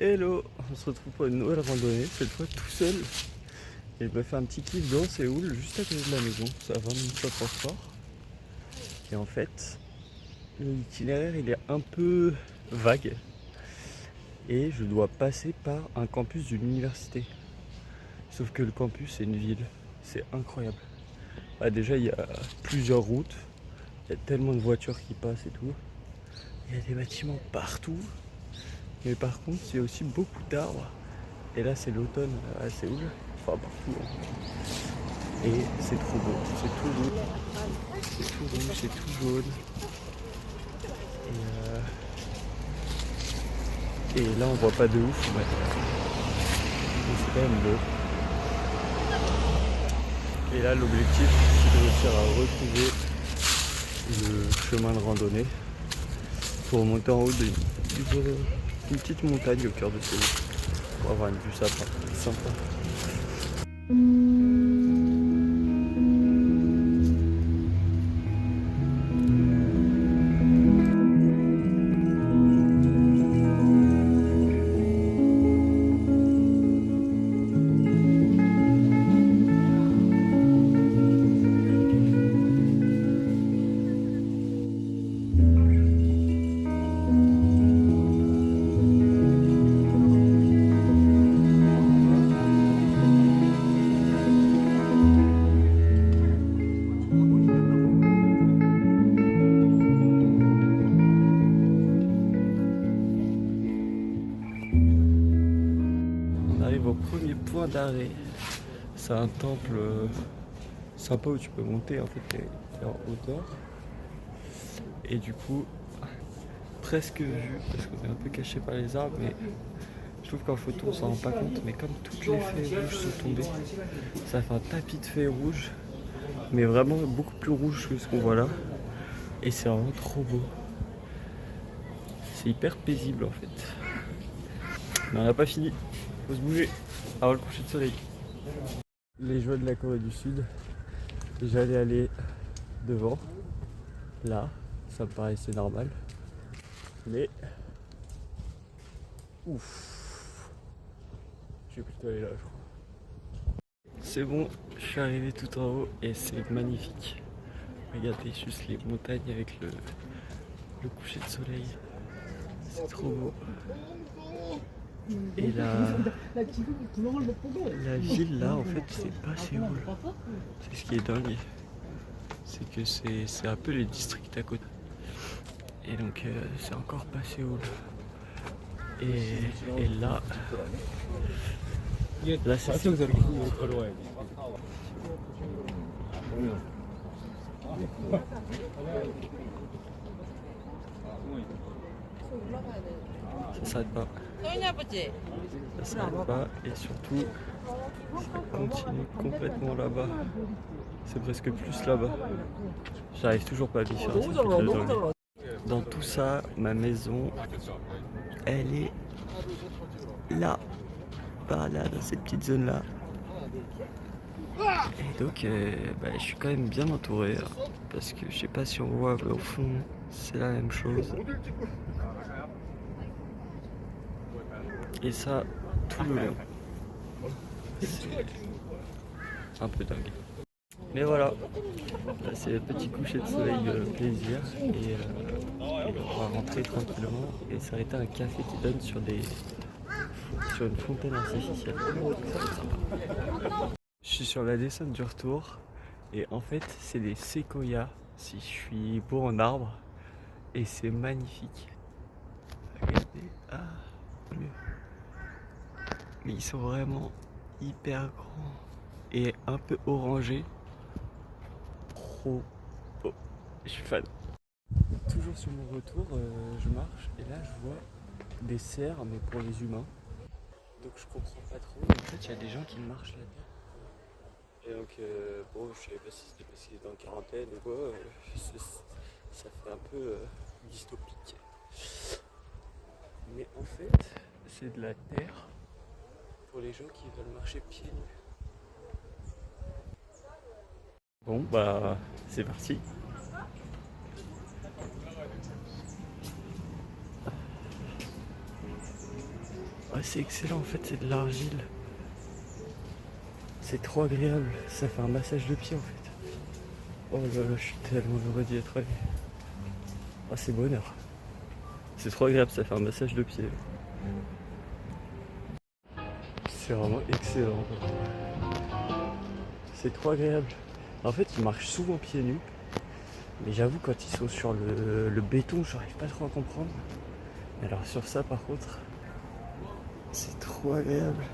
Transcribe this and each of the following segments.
Hello, on se retrouve pour une nouvelle randonnée, cette fois tout seul. Et je me fais un petit kiff dans Séoul, juste à côté de la maison, c'est à 20 minutes de transport. Et en fait, l'itinéraire il est un peu vague. Et je dois passer par un campus d'une université. Sauf que le campus c'est une ville, c'est incroyable. Ah, déjà il y a plusieurs routes, il y a tellement de voitures qui passent et tout. Il y a des bâtiments partout. Mais par contre, il y a aussi beaucoup d'arbres. Et là, c'est l'automne à Séoul, enfin partout. Hein. Et c'est trop beau, c'est tout rouge, c'est tout rouge, c'est tout jaune. Et là, on voit pas de ouf, mais c'est quand même beau. Et là, l'objectif, c'est de réussir à retrouver le chemin de randonnée pour monter en haut d'une petite montagne au cœur de Séoul. Pour avoir une vue sympa. Au premier point d'arrêt, c'est un temple sympa où tu peux monter en fait, t'es en hauteur et du coup presque vu parce qu'on est un peu caché par les arbres, mais je trouve qu'en photo on s'en rend pas compte, mais comme toutes les feuilles rouges sont tombées, ça fait un tapis de feuilles rouges, mais vraiment beaucoup plus rouge que ce qu'on voit là, et c'est vraiment trop beau. C'est hyper paisible en fait. Mais on n'a pas fini, faut se bouger avant le coucher de soleil. Les joies de la Corée du Sud, j'allais aller devant, là, ça me paraissait normal, mais ouf, je vais plutôt aller là je crois. C'est bon, je suis arrivé tout en haut et c'est magnifique. Regardez juste les montagnes avec le coucher de soleil, c'est trop beau. Et la ville là en fait c'est pas Séoul. C'est ce qui est dingue. C'est que c'est un peu les districts à côté. Et donc c'est encore pas Séoul. Et là c'est Séoul. Ça s'arrête pas. Ça s'arrête pas et surtout ça continue complètement là-bas. C'est presque plus là-bas. J'arrive toujours pas à m'y faire un circuit de dingue. Dans tout ça, ma maison, elle est là, par là, dans cette petite zone là. Et donc je suis quand même bien entouré là, parce que je sais pas si on voit, mais au fond c'est la même chose. Et ça, tout le long. C'est un peu dingue. Mais voilà, là, c'est le petit coucher de soleil plaisir. Et on va rentrer tranquillement et s'arrêter à un café qui donne sur une fontaine artificielle. Ça va être sympa. Je suis sur la descente du retour et en fait c'est des séquoias si je suis beau en arbre et c'est magnifique. Regardez, mais ils sont vraiment hyper grands et un peu orangés. Trop beau, je suis fan. Toujours sur mon retour, je marche et là je vois des cerfs mais pour les humains. Donc je comprends pas trop, mais en fait il y a des gens qui marchent là-dedans. Et donc bon, je savais pas si c'était parce qu'il était en quarantaine ou quoi, ça fait un peu dystopique. Mais en fait, c'est de la terre pour les gens qui veulent marcher pieds nus. Bon bah c'est parti. Ah, c'est excellent en fait, c'est de l'argile. C'est trop agréable, ça fait un massage de pied en fait. Oh là là, je suis tellement heureux d'y être allé. Ah, c'est bonheur. C'est trop agréable, ça fait un massage de pied. C'est vraiment excellent. C'est trop agréable. En fait, ils marchent souvent pieds nus. Mais j'avoue, quand ils sont sur le béton, j'arrive pas trop à comprendre. Alors sur ça, par contre, c'est trop agréable.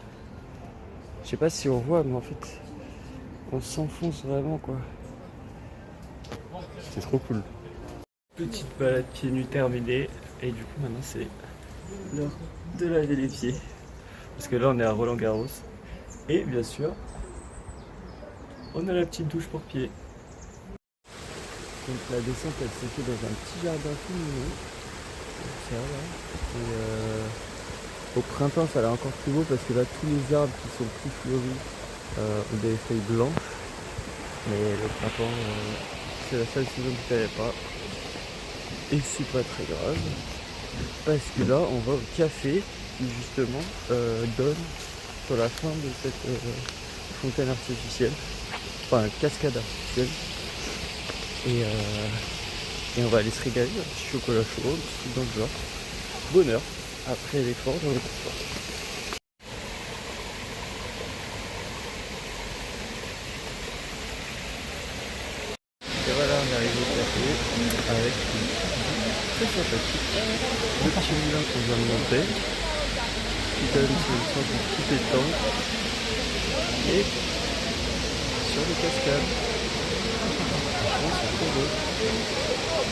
Je sais pas si on voit, mais en fait, on s'enfonce vraiment, quoi. C'est trop cool. Petite balade pieds nus terminée. Et du coup, maintenant, c'est l'heure de laver les pieds. Parce que là, on est à Roland-Garros. Et bien sûr, on a la petite douche pour pieds. Donc la descente, elle s'est faite dans un petit jardin tout mignon. Ça, là. Et au printemps, ça a l'air encore plus beau parce que là, tous les arbres qui sont plus fleuris ont des feuilles blanches. Mais le printemps, c'est la seule saison qu'il n'y avait pas. Et c'est pas très grave. Parce que là, on va au café qui justement donne sur la fin de cette fontaine artificielle. Enfin, cascade artificielle. Et on va aller se régaler, un petit chocolat chaud, un petit truc dans le genre. Bonheur, après l'effort, j'en ai pour toi. Et voilà, on est arrivé au café avec une très sympathique. Le petit moulin qu'on vient de monter, qui donne sur une sorte de petit étang. Et sur les cascades. Franchement, c'est trop beau.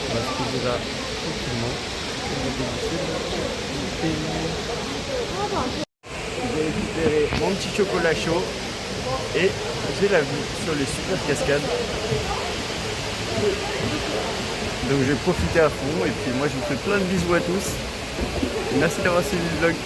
On va se poser là tranquillement. J'ai récupéré mon petit chocolat chaud et j'ai la vue sur les super cascades. Donc je vais profiter à fond et puis moi je vous fais plein de bisous à tous. Merci d'avoir suivi le vlog.